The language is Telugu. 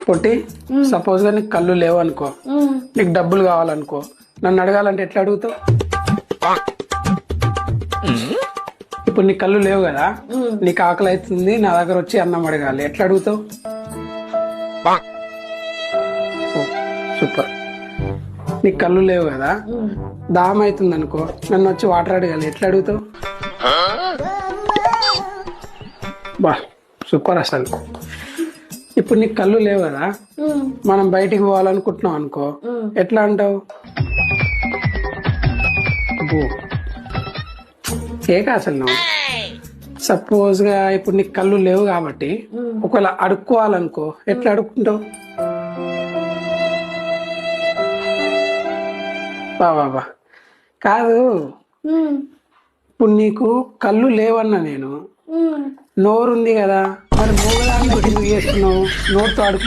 పొట్టి సపోజ్ గా నీకు కళ్ళు లేవు అనుకో, నీకు డబ్బులు కావాలనుకో, నన్ను అడగాలంటే ఎట్లా అడుగుతావు? ఇప్పుడు నీ కళ్ళు లేవు కదా, నీకు ఆకలి అవుతుంది, నా దగ్గర వచ్చి అన్నం అడగాలి, ఎట్లా అడుగుతావు? సూపర్. నీకు కళ్ళు లేవు కదా, దాహం అవుతుంది అనుకో, నన్ను వచ్చి వాటర్ అడగాలి, ఎట్లా అడుగుతావు? బా సూపర్ అసలు. ఇప్పుడు నీకు కళ్ళు లేవు కదా, మనం బయటికి పోవాలనుకుంటున్నాం అనుకో, ఎట్లా అంటావు? కేక అసలు నువ్వు. సపోజ్ గా ఇప్పుడు నీకు కళ్ళు లేవు కాబట్టి ఒకవేళ అడుక్కోవాలనుకో, ఎట్లా అడుక్కుంటావు? బాబా కాదు, ఇప్పుడు నీకు కళ్ళు లేవన్నా నేను, నోరుంది కదా, మరి మూగదాన్ని చేస్తున్నావు, నోరుతో అడుగు.